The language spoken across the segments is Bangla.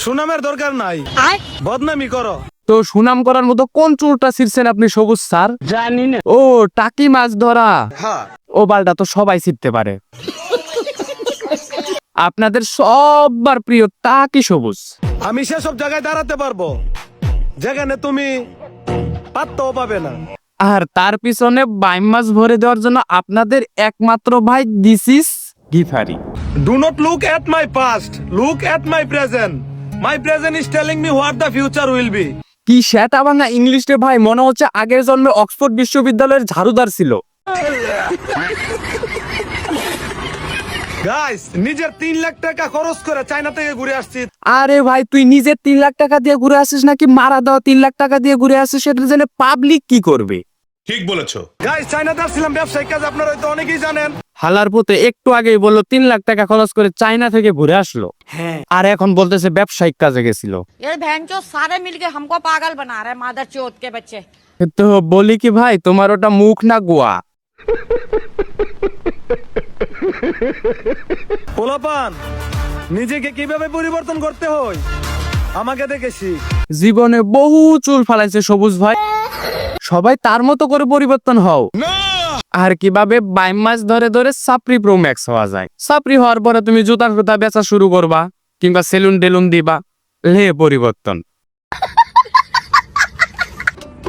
সুনামের দরকার নাই, বদনামি করো। তো সুনাম করার মতো কোন চুলটা ছিঁড়ছেন আপনি সবুজ স্যার? জানি না। ও টাকি মাছ ধরা, হ্যাঁ, ও বালটা তো সবাই ছিঁড়তে পারে। আপনাদের সবার প্রিয় টাকি সবুজ। আমি সেসব জায়গায় দাঁড়াতে পারবো যেখানে তুমি পাত্তাও পাবে না। আর তার পিছনে বাইম মাছ ভরে দেওয়ার জন্য আপনাদের একমাত্র ভাই this is Gifari. Do not look at my past, look at my present. My present is telling me what the future will be. কি সেটা ভাঙা ইংলিশ রে ভাই, মনে হচ্ছে আগের জন্মে অক্সফোর্ড বিশ্ববিদ্যালয়ের ঝাড়ুদার ছিল। গাইস, নিজের 3 লাখ টাকা খরচ করে চায়না থেকে ঘুরে আসছি। আরে ভাই তুই নিজে 3 লাখ টাকা দিয়ে ঘুরে আসিস নাকি মারা দেওয়া 3 লাখ টাকা দিয়ে ঘুরে আসিস, সেটা জেনে পাবলিক কি করবে? ঠিক বলেছো। গাইস, চায়নাতে আসছিলাম ব্যবসায়িক কাজ, আপনারা হয়তো অনেকেই জানেন। হালার পুতে একটু আগেই বললো 3 লাখ টাকা খরচ করে চায়না থেকে ঘুরে আসলো, আর এখন বলতেছে ব্যবসায়িক কাজে গেছিল। ये बहनचोद सारे मिलके हमको पागल बना रहे हैं, मादर चोद के बच्चे। তো বলি কি ভাই, তোমার ওটা মুখ না গোয়া? পোলাপান, নিজেকে কিভাবে পরিবর্তন করতে হয় আমাকে দেখে শিখ। জীবনে বহু চুল ফালাইছে সবুজ ভাই, সবাই তার মতো করে পরিবর্তন হও। আর কিভাবে বাইম মাছ ধরে ধরে সাপ্রি প্রো ম্যাক্স হওয়া যায়। সাপ্রি হওয়ার পরে তুমি জুতা ফুতা বেচা শুরু করবা, কিংবা সেলুন টেলুন দিবা, লে পরিবর্তন।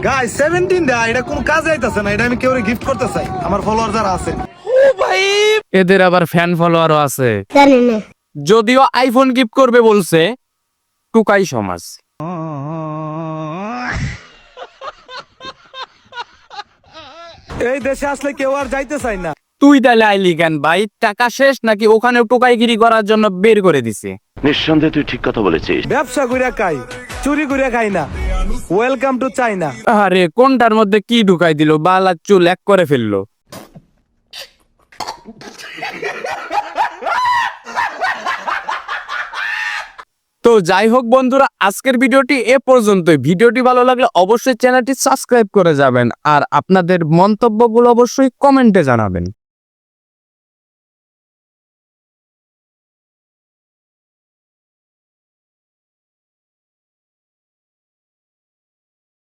গাইস, 17 দা এটা কোন কাজে আইতাছে না, এটা আমি কেউরে গিফট করতে চাই, আমার ফলোয়ার যারা আছে। এদের আবার ফ্যান ফলোয়ারও আছে। যদিও আইফোন গিফট করবে বলছে, টুকাই সমাজ। এই দেশে আসলে কেউ আর যাইতে চাই না। তুই তাহলে আইলি কেন ভাই? টাকা শেষ নাকি ওখানে টোকাইগিরি করার জন্য বের করে দিছে? নিঃসন্দেহে তুই ঠিক কথা বলেছিস। ব্যবসা কইরা খাই, চুরি কইরা খাই না। Welcome to China. আরে কোনটার মধ্যে কি ঢুকাই দিল, বালা চুল এক করে ফেললো। তো যাই হোক বন্ধুরা, আজকের ভিডিওটি এ পর্যন্তই। ভিডিওটি ভালো লাগলে অবশ্যই চ্যানেলটি সাবস্ক্রাইব করে যাবেন, আর আপনাদের মন্তব্যগুলো অবশ্যই কমেন্টে জানাবেন।